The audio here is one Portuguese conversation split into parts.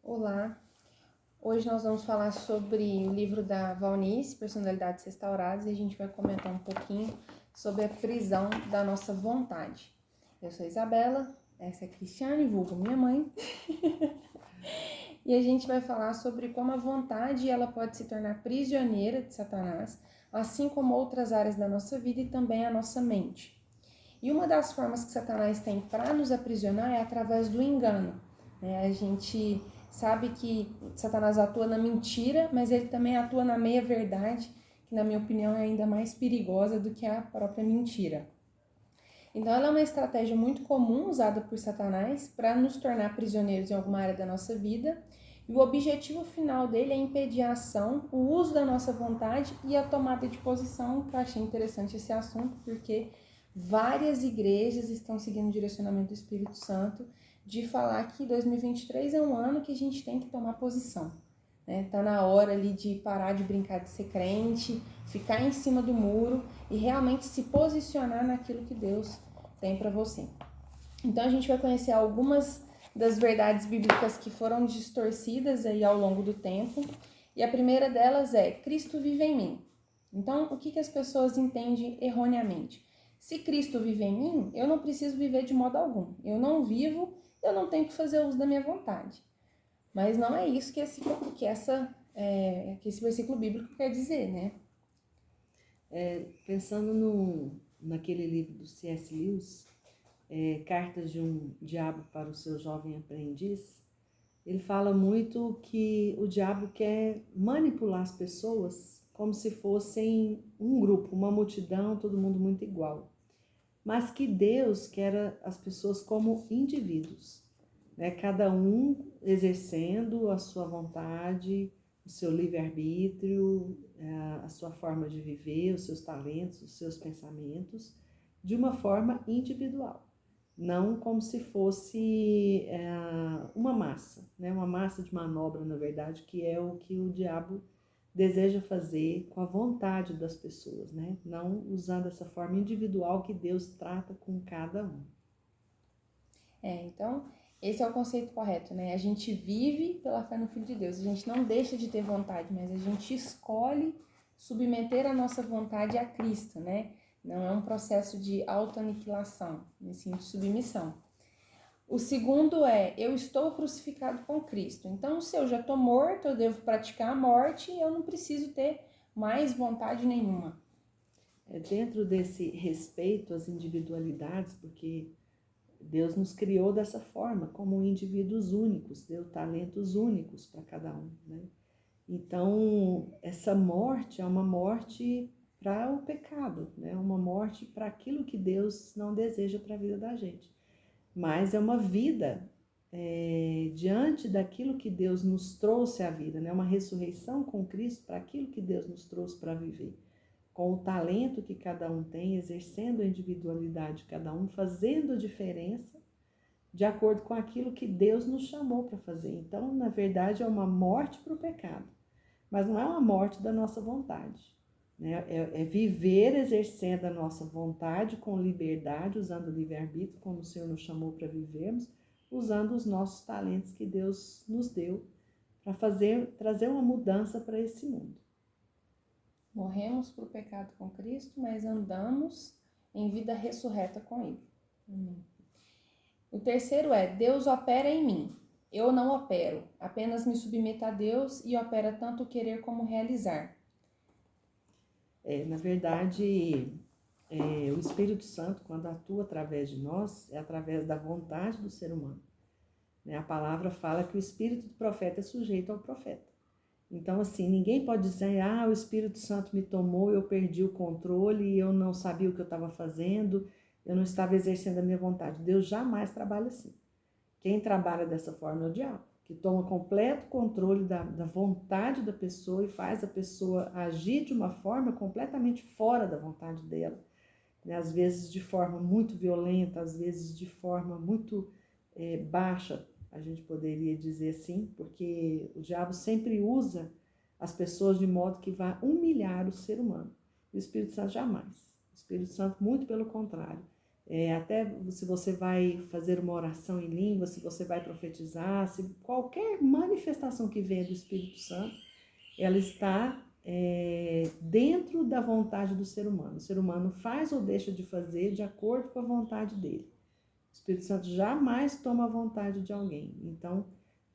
Olá, hoje nós vamos falar sobre o livro da Valnice, Personalidades Restauradas, e a gente vai comentar um pouquinho sobre a prisão da nossa vontade. Eu sou a Isabela, essa é a Cristiane, vulgo minha mãe, e a gente vai falar sobre como a vontade ela pode se tornar prisioneira de Satanás, assim como outras áreas da nossa vida e também a nossa mente. E uma das formas que Satanás tem para nos aprisionar é através do engano. A gente sabe que Satanás atua na mentira, mas ele também atua na meia-verdade, que na minha opinião é ainda mais perigosa do que a própria mentira. Então ela é uma estratégia muito comum usada por Satanás para nos tornar prisioneiros em alguma área da nossa vida. E o objetivo final dele é impedir a ação, o uso da nossa vontade e a tomada de posição. Eu achei interessante esse assunto, porque várias igrejas estão seguindo o direcionamento do Espírito Santo de falar que 2023 é um ano que a gente tem que tomar posição. Tá na hora ali de parar de brincar de ser crente, ficar em cima do muro e realmente se posicionar naquilo que Deus tem para você. Então a gente vai conhecer algumas das verdades bíblicas que foram distorcidas aí ao longo do tempo. E a primeira delas é: Cristo vive em mim. Então, o que as pessoas entendem erroneamente? Se Cristo vive em mim, eu não preciso viver de modo algum. Eu não vivo, eu não tenho que fazer uso da minha vontade. Mas não é isso que esse versículo bíblico quer dizer, né? Pensando naquele livro do C.S. Lewis, Cartas de um Diabo para o Seu Jovem Aprendiz, ele fala muito que o diabo quer manipular as pessoas como se fossem um grupo, uma multidão, todo mundo muito igual. Mas que Deus quer as pessoas como indivíduos, né? Cada um exercendo a sua vontade, o seu livre-arbítrio, a sua forma de viver, os seus talentos, os seus pensamentos, de uma forma individual. Não como se fosse uma massa, né? Uma massa de manobra, na verdade, que é o que o diabo deseja fazer com a vontade das pessoas, né? Não usando essa forma individual que Deus trata com cada um. Então, esse é o conceito correto, né? A gente vive pela fé no Filho de Deus. A gente não deixa de ter vontade, mas a gente escolhe submeter a nossa vontade a Cristo, né? Não é um processo de autoaniquilação, mas sim de submissão. O segundo é: eu estou crucificado com Cristo. Então, se eu já estou morto, eu devo praticar a morte e eu não preciso ter mais vontade nenhuma. Dentro desse respeito às individualidades, porque Deus nos criou dessa forma, como indivíduos únicos, deu talentos únicos para cada um, né? Então, essa morte é uma morte para o pecado, né? Uma morte para aquilo que Deus não deseja para a vida da gente. Mas é uma vida diante daquilo que Deus nos trouxe à vida, né? Uma ressurreição com Cristo para aquilo que Deus nos trouxe para viver. Com o talento que cada um tem, exercendo a individualidade de cada um, fazendo diferença de acordo com aquilo que Deus nos chamou para fazer. Então, na verdade, é uma morte para o pecado, mas não é uma morte da nossa vontade, né? É viver exercendo a nossa vontade com liberdade, usando o livre-arbítrio, como o Senhor nos chamou para vivermos, usando os nossos talentos que Deus nos deu para trazer uma mudança para esse mundo. Morremos para o pecado com Cristo, mas andamos em vida ressurreta com Ele. Amém. O terceiro é: Deus opera em mim. Eu não opero, apenas me submeto a Deus e opera tanto o querer como o realizar. Na verdade, o Espírito Santo, quando atua através de nós, é através da vontade do ser humano. A palavra fala que o espírito do profeta é sujeito ao profeta. Então, assim, ninguém pode dizer: o Espírito Santo me tomou, eu perdi o controle, eu não sabia o que eu estava fazendo, eu não estava exercendo a minha vontade. Deus jamais trabalha assim. Quem trabalha dessa forma é o diabo, que toma completo controle da vontade da pessoa e faz a pessoa agir de uma forma completamente fora da vontade dela. Às vezes de forma muito violenta, às vezes de forma muito baixa, a gente poderia dizer assim, porque o diabo sempre usa as pessoas de modo que vai humilhar o ser humano. E o Espírito Santo jamais. O Espírito Santo, muito pelo contrário, Até se você vai fazer uma oração em língua, se você vai profetizar, se qualquer manifestação que venha do Espírito Santo, ela está dentro da vontade do ser humano. O ser humano faz ou deixa de fazer de acordo com a vontade dele. O Espírito Santo jamais toma a vontade de alguém. Então,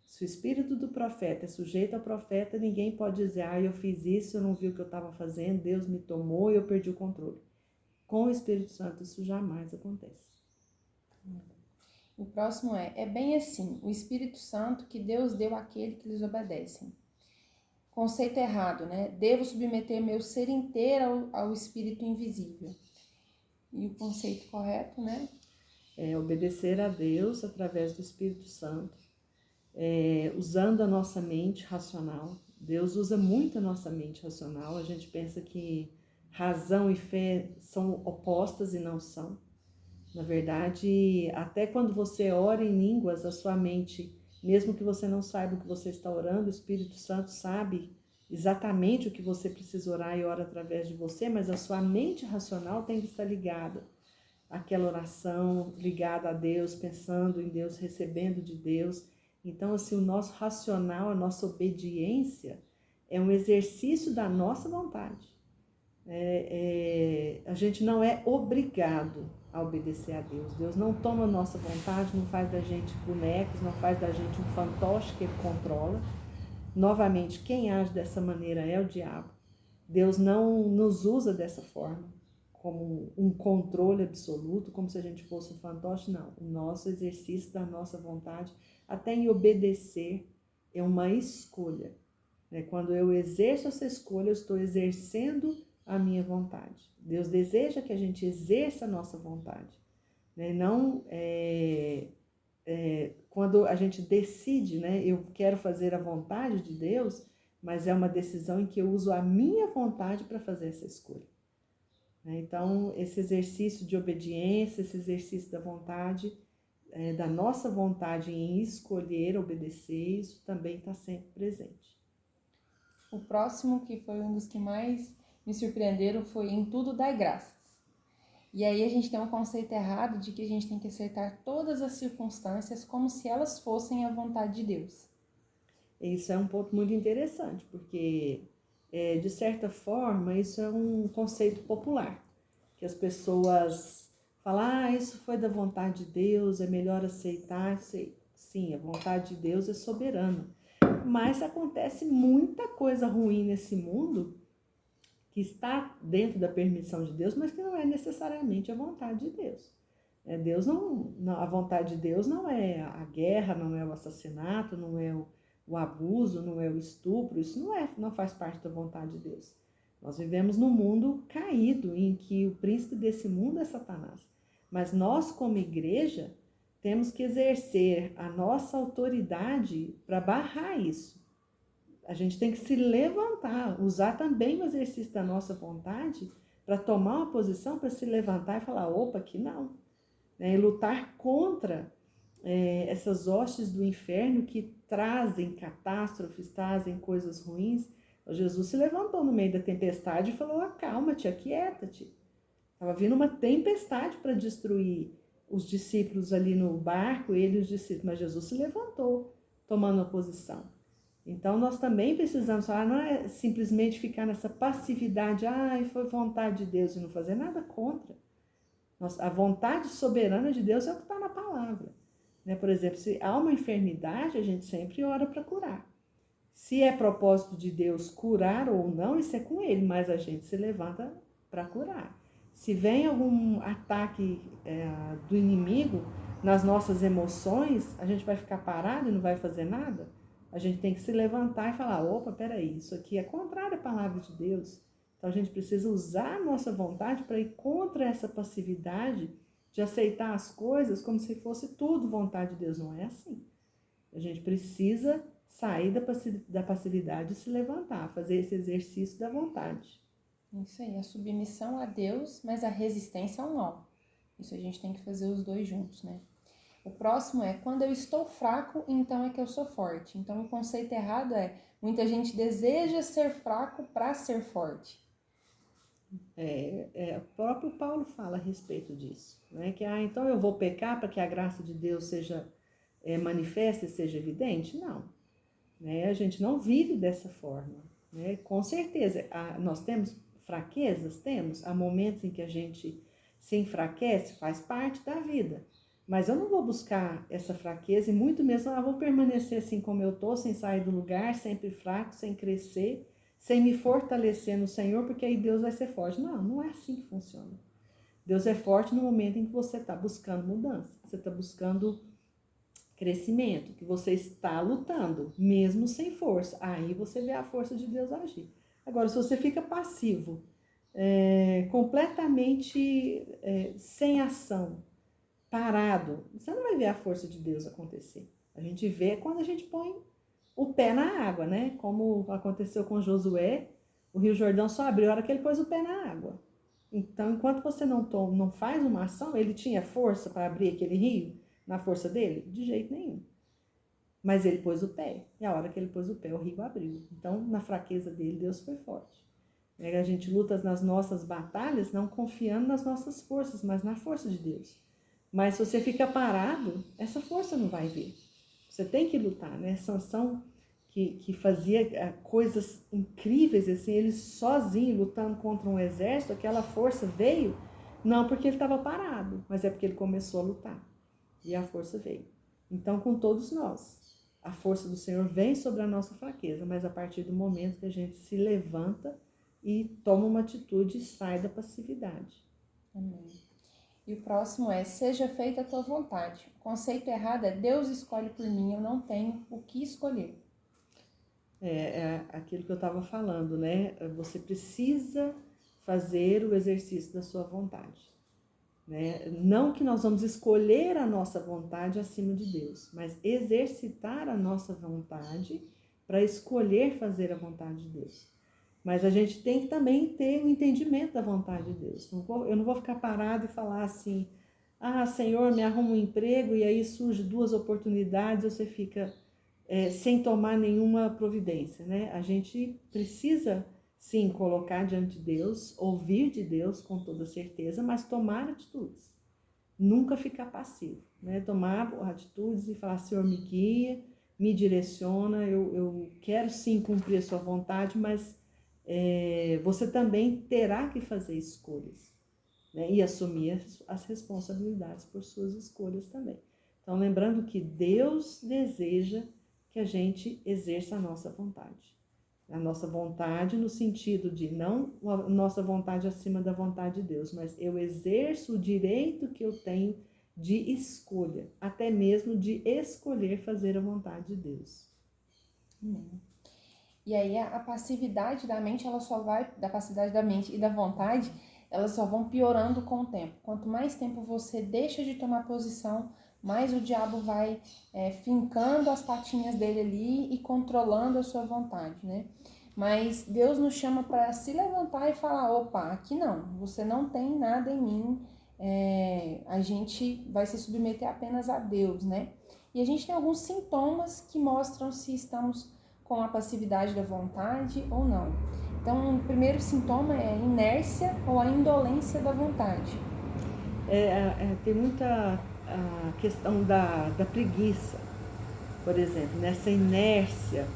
se o espírito do profeta é sujeito ao profeta, ninguém pode dizer, eu fiz isso, eu não vi o que eu estava fazendo, Deus me tomou e eu perdi o controle. Com o Espírito Santo isso jamais acontece. O próximo é bem assim, o Espírito Santo que Deus deu àquele que lhes obedecem. Conceito errado, né? Devo submeter meu ser inteiro ao Espírito invisível. E o conceito correto, né? Obedecer a Deus através do Espírito Santo, usando a nossa mente racional. Deus usa muito a nossa mente racional. A gente pensa que razão e fé são opostas e não são. Na verdade, até quando você ora em línguas, a sua mente, mesmo que você não saiba o que você está orando, o Espírito Santo sabe exatamente o que você precisa orar e ora através de você, mas a sua mente racional tem que estar ligada àquela oração, ligada a Deus, pensando em Deus, recebendo de Deus. Então, assim, o nosso racional, a nossa obediência é um exercício da nossa vontade. A gente não é obrigado a obedecer a Deus. Deus não toma nossa vontade, não faz da gente bonecos, não faz da gente um fantoche que ele controla. Novamente, quem age dessa maneira é o diabo. Deus não nos usa dessa forma, como um controle absoluto, como se a gente fosse um fantoche, não. O nosso exercício da nossa vontade, até em obedecer, é uma escolha. Quando eu exerço essa escolha, eu estou exercendo a minha vontade. Deus deseja que a gente exerça a nossa vontade. Não quando a gente decide, eu quero fazer a vontade de Deus, mas é uma decisão em que eu uso a minha vontade para fazer essa escolha. Então, esse exercício de obediência, esse exercício da vontade, da nossa vontade em escolher, obedecer, isso também está sempre presente. O próximo, que foi um dos que mais me surpreenderam, foi em tudo dar graças. E aí a gente tem um conceito errado de que a gente tem que aceitar todas as circunstâncias como se elas fossem a vontade de Deus. Isso é um ponto muito interessante, porque, de certa forma, isso é um conceito popular, que as pessoas falam, isso foi da vontade de Deus, é melhor aceitar. Sim, a vontade de Deus é soberana, mas acontece muita coisa ruim nesse mundo que está dentro da permissão de Deus, mas que não é necessariamente a vontade de Deus. Deus não, a vontade de Deus não é a guerra, não é o assassinato, não é o abuso, não é o estupro, isso não faz parte da vontade de Deus. Nós vivemos num mundo caído, em que o príncipe desse mundo é Satanás. Mas nós, como igreja, temos que exercer a nossa autoridade para barrar isso. A gente tem que se levantar, usar também o exercício da nossa vontade para tomar uma posição, para se levantar e falar, opa, aqui não. E lutar contra essas hostes do inferno que trazem catástrofes, trazem coisas ruins. Jesus se levantou no meio da tempestade e falou, acalma-te, aquieta-te. Estava vindo uma tempestade para destruir os discípulos ali no barco, ele e os discípulos, mas Jesus se levantou, tomando a posição. Então, nós também precisamos falar, não é simplesmente ficar nessa passividade, foi vontade de Deus e não fazer nada contra. A vontade soberana de Deus é o que está na palavra. Por exemplo, se há uma enfermidade, a gente sempre ora para curar. Se é propósito de Deus curar ou não, isso é com ele, mas a gente se levanta para curar. Se vem algum ataque do inimigo nas nossas emoções, a gente vai ficar parado e não vai fazer nada? A gente tem que se levantar e falar, opa, peraí, isso aqui é contrário à palavra de Deus. Então a gente precisa usar a nossa vontade para ir contra essa passividade de aceitar as coisas como se fosse tudo vontade de Deus. Não é assim. A gente precisa sair da passividade e se levantar, fazer esse exercício da vontade. Isso aí, a submissão a Deus, mas a resistência ao mal. Isso a gente tem que fazer os dois juntos, né? O próximo é, quando eu estou fraco, então é que eu sou forte. Então o conceito errado é, muita gente deseja ser fraco para ser forte. O próprio Paulo fala a respeito disso. né? Que, então eu vou pecar para que a graça de Deus seja manifesta e seja evidente? Não, né? A gente não vive dessa forma, né? Com certeza, nós temos fraquezas? Temos. Há momentos em que a gente se enfraquece, faz parte da vida. Mas eu não vou buscar essa fraqueza e muito menos eu vou permanecer assim como eu estou, sem sair do lugar, sempre fraco, sem crescer, sem me fortalecer no Senhor, porque aí Deus vai ser forte. Não, não é assim que funciona. Deus é forte no momento em que você está buscando mudança, você está buscando crescimento, que você está lutando, mesmo sem força. Aí você vê a força de Deus agir. Agora, se você fica passivo, completamente sem ação, parado, você não vai ver a força de Deus acontecer. A gente vê quando a gente põe o pé na água, né? Como aconteceu com Josué, o Rio Jordão só abriu a hora que ele pôs o pé na água. Então, enquanto você não faz uma ação, ele tinha força para abrir aquele rio na força dele? De jeito nenhum. Mas ele pôs o pé, e a hora que ele pôs o pé, o rio abriu. Então, na fraqueza dele, Deus foi forte. A gente luta nas nossas batalhas não confiando nas nossas forças, mas na força de Deus. Mas se você fica parado, essa força não vai vir. Você tem que lutar, né? Sansão, que fazia coisas incríveis, assim, ele sozinho lutando contra um exército, aquela força veio, não porque ele estava parado, mas é porque ele começou a lutar. E a força veio. Então, com todos nós, a força do Senhor vem sobre a nossa fraqueza, mas a partir do momento que a gente se levanta e toma uma atitude e sai da passividade. Amém. E o próximo é: seja feita a tua vontade. O conceito errado é: Deus escolhe por mim, eu não tenho o que escolher. É aquilo que eu estava falando, né? Você precisa fazer o exercício da sua vontade, né? Não que nós vamos escolher a nossa vontade acima de Deus, mas exercitar a nossa vontade para escolher fazer a vontade de Deus. Mas a gente tem que também ter o entendimento da vontade de Deus. Eu não vou ficar parado e falar assim: Senhor, me arruma um emprego, e aí surge 2 oportunidades, você fica sem tomar nenhuma providência, né? A gente precisa, sim, colocar diante de Deus, ouvir de Deus com toda certeza, mas tomar atitudes. Nunca ficar passivo, né? Tomar atitudes e falar: Senhor, me guia, me direciona, eu quero sim cumprir a sua vontade, mas você também terá que fazer escolhas, né? E assumir as responsabilidades por suas escolhas também. Então, lembrando que Deus deseja que a gente exerça a nossa vontade. A nossa vontade no sentido de não a nossa vontade acima da vontade de Deus, mas eu exerço o direito que eu tenho de escolha, até mesmo de escolher fazer a vontade de Deus. E aí a passividade da mente, da passividade da mente e da vontade, elas só vão piorando com o tempo. Quanto mais tempo você deixa de tomar posição, mais o diabo vai fincando as patinhas dele ali e controlando a sua vontade, né? Mas Deus nos chama para se levantar e falar: opa, aqui não, você não tem nada em mim, a gente vai se submeter apenas a Deus, né? E a gente tem alguns sintomas que mostram se estamos com a passividade da vontade ou não. Então, o primeiro sintoma é a inércia ou a indolência da vontade. Tem muita questão da preguiça, por exemplo, nessa inércia,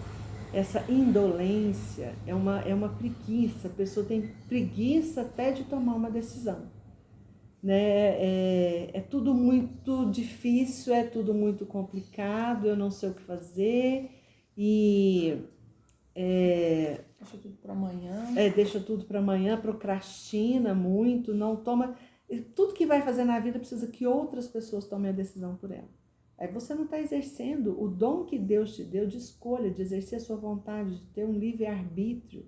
essa indolência, é uma preguiça, a pessoa tem preguiça até de tomar uma decisão, né? É tudo muito difícil, é tudo muito complicado, eu não sei o que fazer, e deixa tudo para amanhã. Deixa tudo para amanhã, procrastina muito, não toma. Tudo que vai fazer na vida precisa que outras pessoas tomem a decisão por ela. Aí você não está exercendo o dom que Deus te deu de escolha, de exercer a sua vontade, de ter um livre-arbítrio,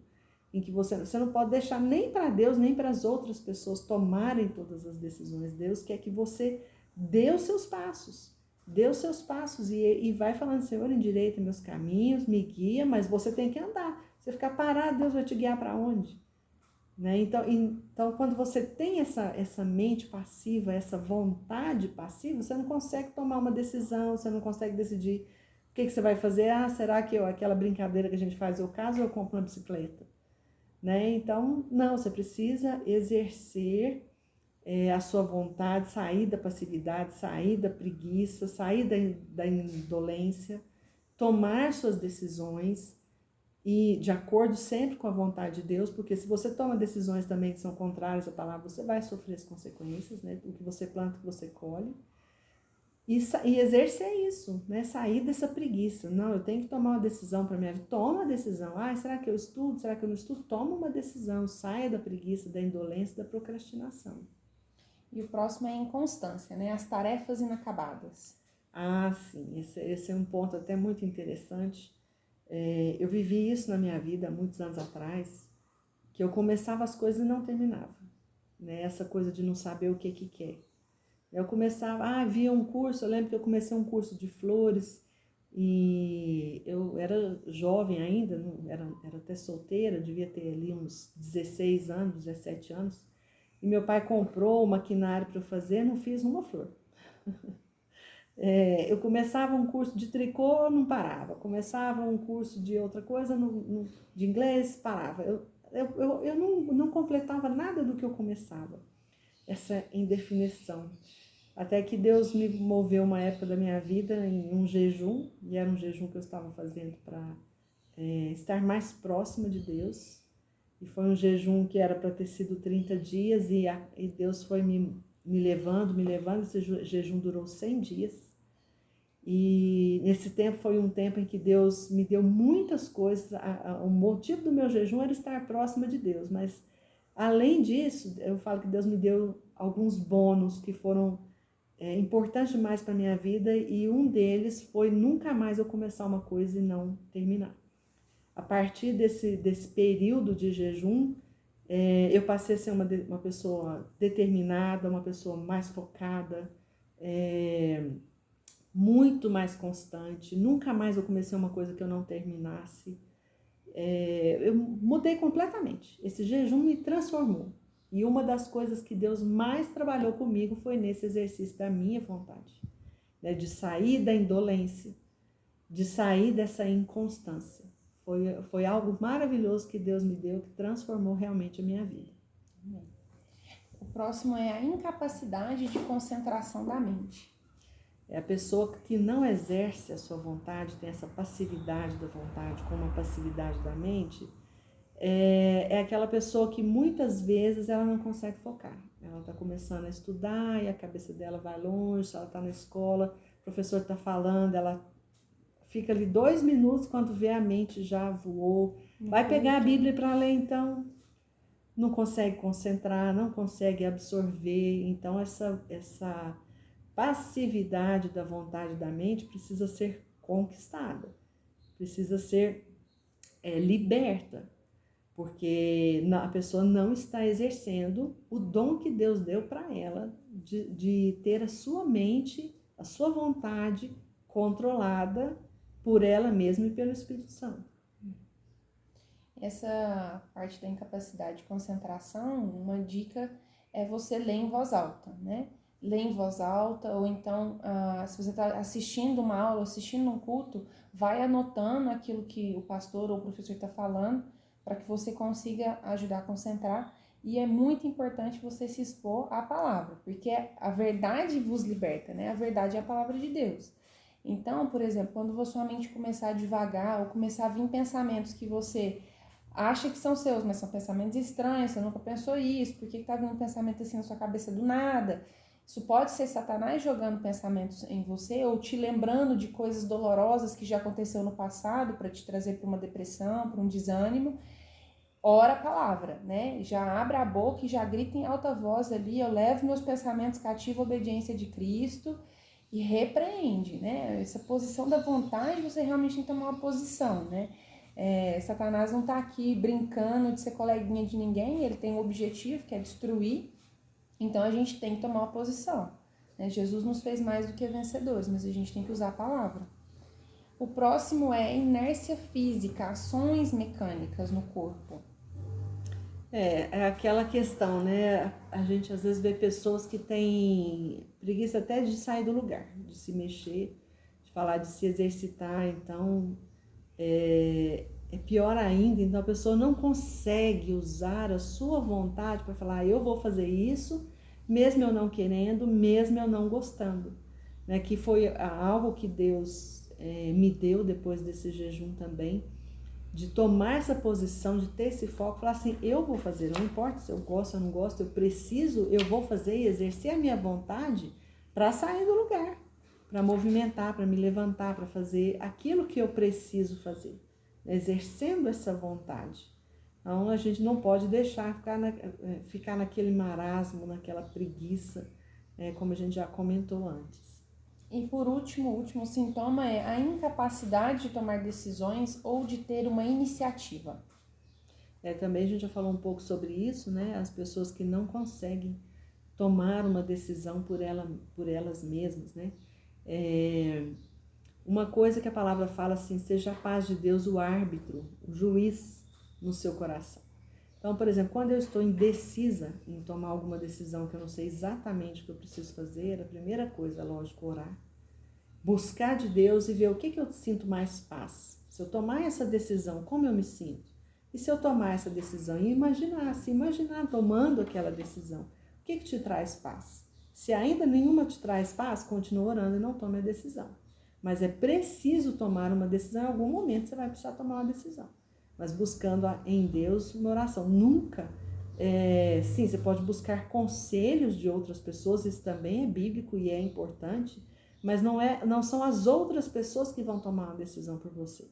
em que você não pode deixar nem para Deus, nem para as outras pessoas tomarem todas as decisões. Deus quer que você dê os seus passos. Dê os seus passos e vai falando: Senhor, endireita meus caminhos, me guia, mas você tem que andar. Você ficar parado, Deus vai te guiar para onde? Né? Então, quando você tem essa mente passiva, essa vontade passiva, você não consegue tomar uma decisão, você não consegue decidir o que você vai fazer. Será que aquela brincadeira que a gente faz, eu caso ou eu compro uma bicicleta? Né? Então, não, você precisa exercer a sua vontade, sair da passividade, sair da preguiça, sair da indolência, tomar suas decisões e de acordo sempre com a vontade de Deus, porque se você toma decisões também que são contrárias à palavra, você vai sofrer as consequências, né? O que você planta, o que você colhe. E exercer isso, né? Sair dessa preguiça. Não, eu tenho que tomar uma decisão para minha vida. Toma a decisão. Será que eu estudo? Será que eu não estudo? Toma uma decisão. Saia da preguiça, da indolência, da procrastinação. E o próximo é a inconstância, né? As tarefas inacabadas. Sim. Esse é um ponto até muito interessante. Eu vivi isso na minha vida há muitos anos atrás, que eu começava as coisas e não terminava. Né? Essa coisa de não saber o que quer. Eu começava, via um curso, eu lembro que eu comecei um curso de flores e eu era jovem ainda, era até solteira, devia ter ali uns 16 anos, 17 anos. E meu pai comprou o maquinário para eu fazer, não fiz uma flor. Eu começava um curso de tricô, não parava. Começava um curso de outra coisa, de inglês, parava. Eu não completava nada do que eu começava. Essa indefinição. Até que Deus me moveu uma época da minha vida em um jejum, e era um jejum que eu estava fazendo para estar mais próxima de Deus. E foi um jejum que era para ter sido 30 dias, e Deus foi me levando, esse jejum durou 100 dias. E nesse tempo foi um tempo em que Deus me deu muitas coisas. O motivo do meu jejum era estar próxima de Deus, mas além disso, eu falo que Deus me deu alguns bônus que foram importantes demais para a minha vida, e um deles foi nunca mais eu começar uma coisa e não terminar. A partir desse período de jejum, eu passei a ser uma pessoa determinada, uma pessoa mais focada, muito mais constante. Nunca mais eu comecei uma coisa que eu não terminasse. Eu mudei completamente. Esse jejum me transformou. E uma das coisas que Deus mais trabalhou comigo foi nesse exercício da minha vontade, né? De sair da indolência, de sair dessa inconstância. Foi algo maravilhoso que Deus me deu, que transformou realmente a minha vida. O próximo é a incapacidade de concentração da mente. É a pessoa que não exerce a sua vontade, tem essa passividade da vontade como a passividade da mente, é aquela pessoa que muitas vezes ela não consegue focar. Ela está começando a estudar e a cabeça dela vai longe, ela está na escola, o professor está falando, ela fica ali 2 minutos, quando vê a mente já voou. Vai pegar a Bíblia para ler, então não consegue concentrar, não consegue absorver. Então essa passividade da vontade da mente precisa ser conquistada, precisa ser liberta, porque a pessoa não está exercendo o dom que Deus deu para ela de ter a sua mente, a sua vontade controlada por ela mesma e pelo Espírito Santo. Essa parte da incapacidade de concentração, uma dica é você ler em voz alta, né? Ler em voz alta, ou então, se você está assistindo uma aula, assistindo um culto, vai anotando aquilo que o pastor ou o professor está falando, para que você consiga ajudar a concentrar. E é muito importante você se expor à palavra, porque a verdade vos liberta, né? A verdade é a palavra de Deus. Então, por exemplo, quando sua mente começar a divagar, ou começar a vir pensamentos que você acha que são seus, mas são pensamentos estranhos, você nunca pensou isso, por que está vindo um pensamento assim na sua cabeça do nada? Isso pode ser Satanás jogando pensamentos em você, ou te lembrando de coisas dolorosas que já aconteceu no passado, para te trazer para uma depressão, para um desânimo. Ora a palavra, né? Já abra a boca e já grita em alta voz ali, eu levo meus pensamentos cativo à obediência de Cristo, e repreende, né? Essa posição da vontade, você realmente tem que tomar uma posição, né? Satanás não está aqui brincando de ser coleguinha de ninguém, ele tem um objetivo que é destruir, então a gente tem que tomar uma posição, né? Jesus nos fez mais do que vencedores, mas a gente tem que usar a palavra. O próximo é inércia física, ações mecânicas no corpo. É aquela questão, né? A gente às vezes vê pessoas que têm preguiça até de sair do lugar, de se mexer, de falar, de se exercitar. Então, é pior ainda. Então, a pessoa não consegue usar a sua vontade para falar, eu vou fazer isso mesmo eu não querendo, mesmo eu não gostando, né? Que foi algo que Deus me deu depois desse jejum também, de tomar essa posição, de ter esse foco, falar assim, eu vou fazer, não importa se eu gosto ou não gosto, eu preciso, eu vou fazer e exercer a minha vontade para sair do lugar, para movimentar, para me levantar, para fazer aquilo que eu preciso fazer, exercendo essa vontade. Então a gente não pode deixar ficar naquele marasmo, naquela preguiça, como a gente já comentou antes. E por último, o último sintoma é a incapacidade de tomar decisões ou de ter uma iniciativa. Também a gente já falou um pouco sobre isso, né? As pessoas que não conseguem tomar uma decisão por elas mesmas, né? Uma coisa que a palavra fala assim, seja a paz de Deus o árbitro, o juiz no seu coração. Então, por exemplo, quando eu estou indecisa em tomar alguma decisão que eu não sei exatamente o que eu preciso fazer, a primeira coisa, lógico, orar. Buscar de Deus e ver o que eu sinto mais paz. Se eu tomar essa decisão, como eu me sinto? E se eu tomar essa decisão e se imaginar tomando aquela decisão, o que te traz paz? Se ainda nenhuma te traz paz, continua orando e não tome a decisão. Mas é preciso tomar uma decisão, em algum momento você vai precisar tomar uma decisão. Mas buscando em Deus uma oração. Nunca, sim, você pode buscar conselhos de outras pessoas, isso também é bíblico e é importante, mas não são as outras pessoas que vão tomar uma decisão por você.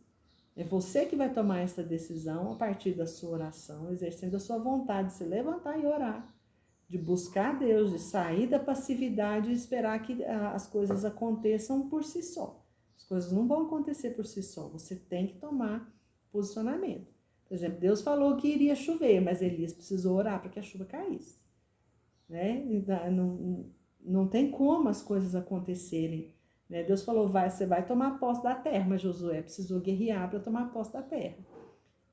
É você que vai tomar essa decisão a partir da sua oração, exercendo a sua vontade de se levantar e orar, de buscar Deus, de sair da passividade e esperar que as coisas aconteçam por si só. As coisas não vão acontecer por si só, você tem que tomar posicionamento. Por exemplo, Deus falou que iria chover, mas Elias precisou orar para que a chuva caísse. Né? Não tem como as coisas acontecerem. Né? Deus falou, você vai tomar posse da terra, mas Josué precisou guerrear para tomar posse da terra.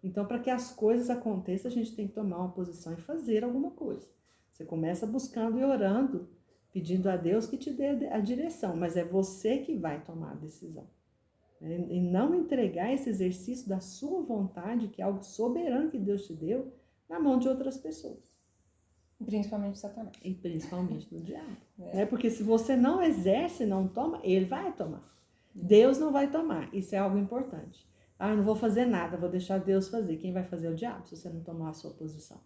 Então, para que as coisas aconteçam, a gente tem que tomar uma posição e fazer alguma coisa. Você começa buscando e orando, pedindo a Deus que te dê a direção, mas é você que vai tomar a decisão. E não entregar esse exercício da sua vontade, que é algo soberano que Deus te deu, na mão de outras pessoas. Principalmente Satanás. E principalmente do diabo. Porque se você não exerce, não toma, ele vai tomar. Deus não vai tomar. Isso é algo importante. Eu não vou fazer nada, vou deixar Deus fazer. Quem vai fazer é o diabo, se você não tomar a sua posição.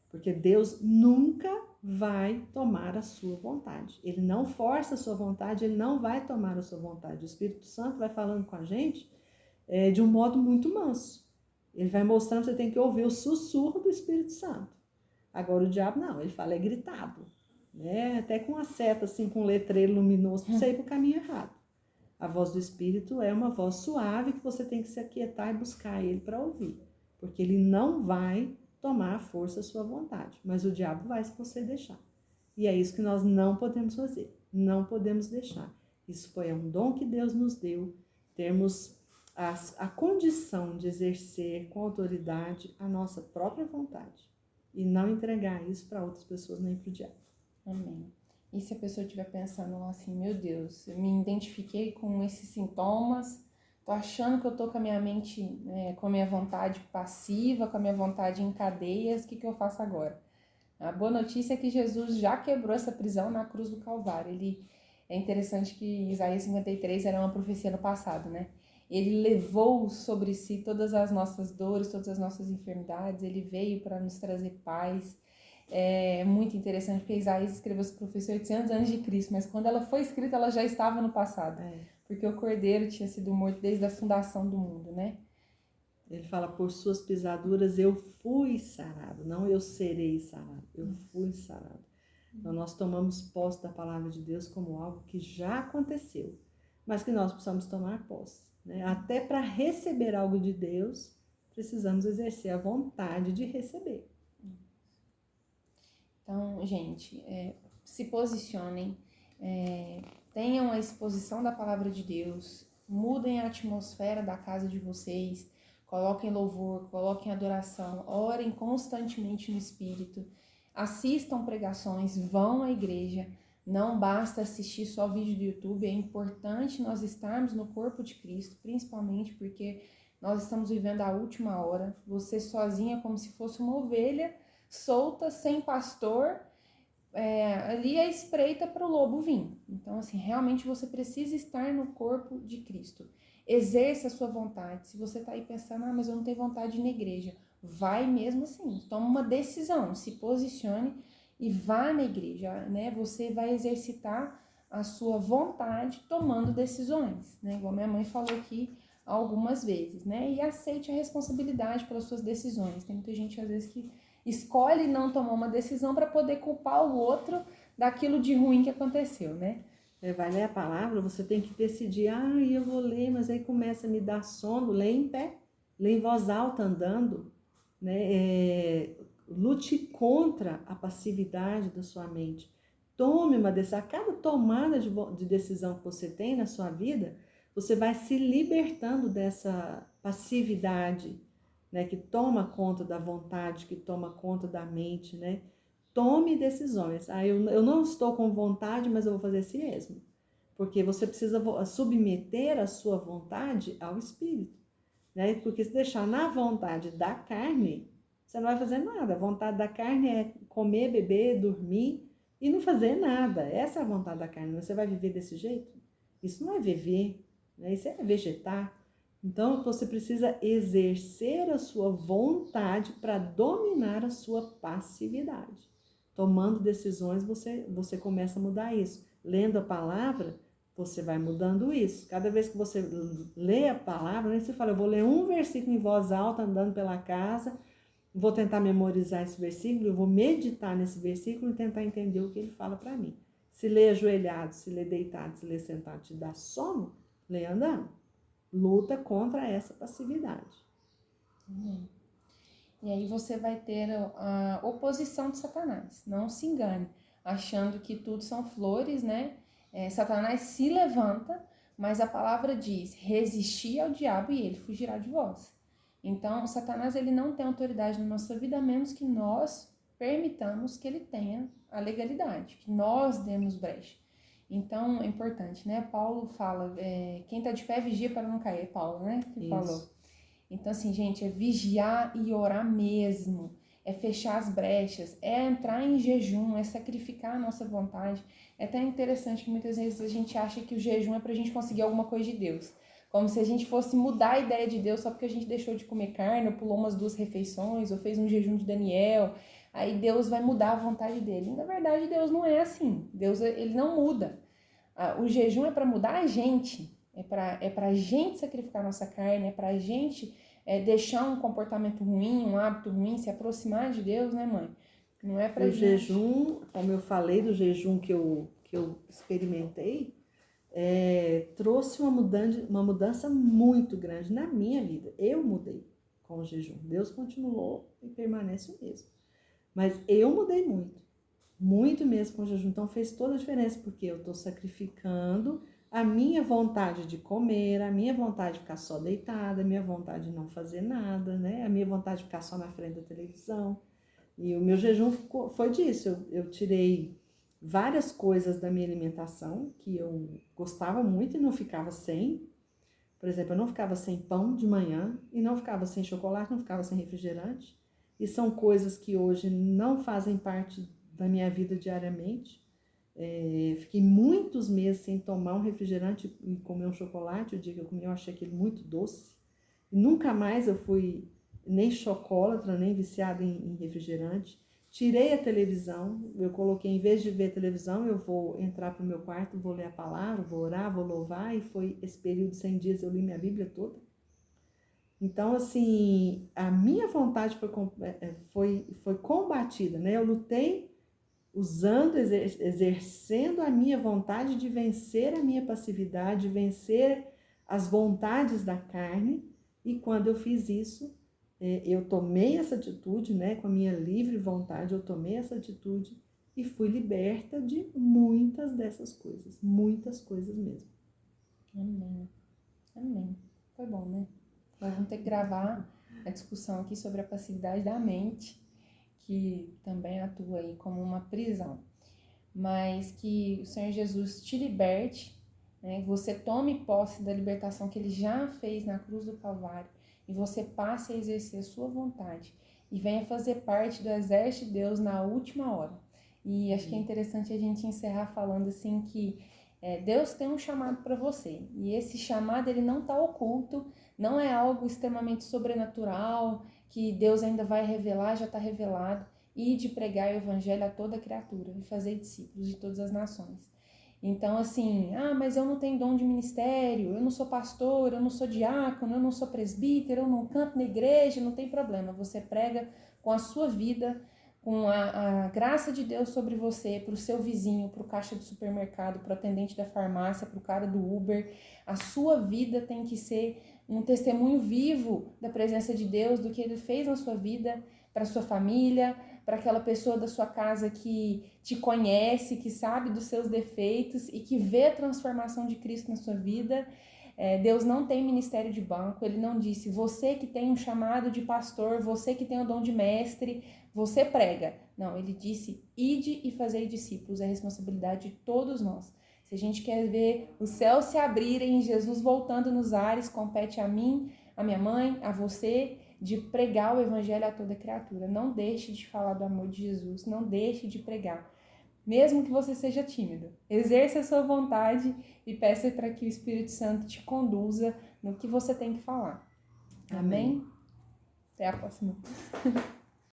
Porque Deus nunca vai tomar a sua vontade. Ele não força a sua vontade, ele não vai tomar a sua vontade. O Espírito Santo vai falando com a gente de um modo muito manso. Ele vai mostrando que você tem que ouvir o sussurro do Espírito Santo. Agora o diabo não, ele fala gritado. Né? Até com uma seta, assim, com um letreiro luminoso, para você ir para o caminho errado. A voz do Espírito é uma voz suave que você tem que se aquietar e buscar ele para ouvir. Porque ele não vai tomar à força a sua vontade, mas o diabo vai se você deixar. E é isso que nós não podemos fazer, não podemos deixar. Isso foi um dom que Deus nos deu, termos a condição de exercer com autoridade a nossa própria vontade e não entregar isso para outras pessoas nem para o diabo. Amém. E se a pessoa estiver pensando assim, meu Deus, eu me identifiquei com esses sintomas, tô achando que eu tô com a minha mente, com a minha vontade passiva, com a minha vontade em cadeias, o que eu faço agora? A boa notícia é que Jesus já quebrou essa prisão na cruz do Calvário. É interessante que Isaías 53 era uma profecia no passado, né? Ele levou sobre si todas as nossas dores, todas as nossas enfermidades, ele veio para nos trazer paz. É muito interessante, porque Isaías escreveu essa profecia 800 anos de Cristo, mas quando ela foi escrita, ela já estava no passado, porque o Cordeiro tinha sido morto desde a fundação do mundo, né? Ele fala, por suas pisaduras eu fui sarado, não eu serei sarado, eu fui sarado. Então nós tomamos posse da palavra de Deus como algo que já aconteceu, mas que nós precisamos tomar posse. Né? Até para receber algo de Deus, precisamos exercer a vontade de receber. Então, gente, se posicionem, tenham a exposição da palavra de Deus, mudem a atmosfera da casa de vocês, coloquem louvor, coloquem adoração, orem constantemente no Espírito, assistam pregações, vão à igreja. Não basta assistir só vídeo do YouTube, é importante nós estarmos no corpo de Cristo, principalmente porque nós estamos vivendo a última hora. Você sozinha, como se fosse uma ovelha solta, sem pastor, ali é espreita para o lobo vir. Então, assim, realmente você precisa estar no corpo de Cristo. Exerça a sua vontade. Se você está aí pensando, mas eu não tenho vontade de ir na igreja, vai mesmo assim. Toma uma decisão, se posicione e vá na igreja, né? Você vai exercitar a sua vontade tomando decisões, né? Igual minha mãe falou aqui algumas vezes, né? E aceite a responsabilidade pelas suas decisões. Tem muita gente, às vezes, que escolhe não tomar uma decisão para poder culpar o outro daquilo de ruim que aconteceu, né? Vai ler a palavra, você tem que decidir, eu vou ler, mas aí começa a me dar sono, lê em pé, lê em voz alta, andando, né? Lute contra a passividade da sua mente. Tome uma decisão, a cada tomada de decisão que você tem na sua vida, você vai se libertando dessa passividade, né? Que toma conta da vontade, que toma conta da mente, né? Tome decisões. Eu não estou com vontade, mas eu vou fazer assim mesmo. Porque você precisa submeter a sua vontade ao Espírito, né? Porque se deixar na vontade da carne, você não vai fazer nada. A vontade da carne é comer, beber, dormir e não fazer nada. Essa é a vontade da carne. Você vai viver desse jeito? Isso não é viver, né? Isso é vegetar. Então, você precisa exercer a sua vontade para dominar a sua passividade. Tomando decisões, você começa a mudar isso. Lendo a palavra, você vai mudando isso. Cada vez que você lê a palavra, né, você fala, eu vou ler um versículo em voz alta, andando pela casa, vou tentar memorizar esse versículo, eu vou meditar nesse versículo e tentar entender o que ele fala para mim. Se lê ajoelhado, se lê deitado, se lê sentado, te dá sono, lê andando. Luta contra essa passividade. E aí você vai ter a oposição de Satanás. Não se engane, achando que tudo são flores, né? Satanás se levanta, mas a palavra diz, resistir ao diabo e ele fugirá de vós. Então, Satanás ele não tem autoridade na nossa vida, a menos que nós permitamos que ele tenha a legalidade, que nós demos brecha. Então, é importante, né? Paulo fala, quem está de pé vigia para não cair, Paulo, né? Que Isso. falou. Então, assim, gente, é vigiar e orar mesmo, é fechar as brechas, é entrar em jejum, é sacrificar a nossa vontade. É até interessante que muitas vezes a gente acha que o jejum é pra gente conseguir alguma coisa de Deus. Como se a gente fosse mudar a ideia de Deus só porque a gente deixou de comer carne, ou pulou umas 2 refeições, ou fez um jejum de Daniel. Aí Deus vai mudar a vontade dele. Na verdade, Deus não é assim. Deus, ele não muda. O jejum é para mudar a gente. É pra gente sacrificar nossa carne, é pra gente deixar um comportamento ruim, um hábito ruim, se aproximar de Deus, né, mãe? Não é pra O gente. jejum, como eu falei do jejum que eu experimentei, trouxe uma mudança muito grande na minha vida. Eu mudei com o jejum. Deus continuou e permanece o mesmo. Mas eu mudei muito mesmo com o jejum. Então fez toda a diferença, porque eu estou sacrificando a minha vontade de comer, a minha vontade de ficar só deitada, a minha vontade de não fazer nada, né? A minha vontade de ficar só na frente da televisão. E o meu jejum foi disso. Eu tirei várias coisas da minha alimentação que eu gostava muito e não ficava sem. Por exemplo, eu não ficava sem pão de manhã e não ficava sem chocolate, não ficava sem refrigerante. E são coisas que hoje não fazem parte da minha vida diariamente. Fiquei muitos meses sem tomar um refrigerante e comer um chocolate. O dia que eu comi, eu achei aquele muito doce. E nunca mais eu fui nem chocolatra, nem viciada em refrigerante. Tirei a televisão, eu coloquei, em vez de ver televisão, eu vou entrar para o meu quarto, vou ler a palavra, vou orar, vou louvar, e foi esse período de 100 dias eu li minha Bíblia toda. Então, assim, a minha vontade foi combatida, né? Eu lutei usando, exercendo a minha vontade de vencer a minha passividade, de vencer as vontades da carne, e quando eu fiz isso, eu tomei essa atitude, né, com a minha livre vontade, eu tomei essa atitude e fui liberta de muitas dessas coisas, muitas coisas mesmo. Amém. Amém. Foi bom, né? Nós vamos ter que gravar a discussão aqui sobre a passividade da mente, que também atua aí como uma prisão. Mas que o Senhor Jesus te liberte, né? Você tome posse da libertação que Ele já fez na cruz do Calvário e você passe a exercer a sua vontade e venha fazer parte do exército de Deus na última hora. E acho que é interessante a gente encerrar falando assim que Deus tem um chamado para você. E esse chamado, ele não está oculto, não é algo extremamente sobrenatural, que Deus ainda vai revelar, já está revelado. E de pregar o evangelho a toda criatura e fazer discípulos de todas as nações. Então, assim, mas eu não tenho dom de ministério, eu não sou pastor, eu não sou diácono, eu não sou presbítero, eu não canto na igreja, não tem problema. Você prega com a sua vida, com a graça de Deus sobre você, para o seu vizinho, para o caixa do supermercado, para o atendente da farmácia, para o cara do Uber. A sua vida tem que ser um testemunho vivo da presença de Deus, do que Ele fez na sua vida, para sua família, para aquela pessoa da sua casa que te conhece, que sabe dos seus defeitos e que vê a transformação de Cristo na sua vida. Deus não tem ministério de banco, Ele não disse, você que tem um chamado de pastor, você que tem o dom de mestre, você prega. Não, Ele disse, ide e fazei discípulos, é responsabilidade de todos nós. Se a gente quer ver os céus se abrirem, Jesus voltando nos ares, compete a mim, a minha mãe, a você, de pregar o evangelho a toda criatura. Não deixe de falar do amor de Jesus, não deixe de pregar. Mesmo que você seja tímido, exerça a sua vontade e peça para que o Espírito Santo te conduza no que você tem que falar. Amém? Até a próxima.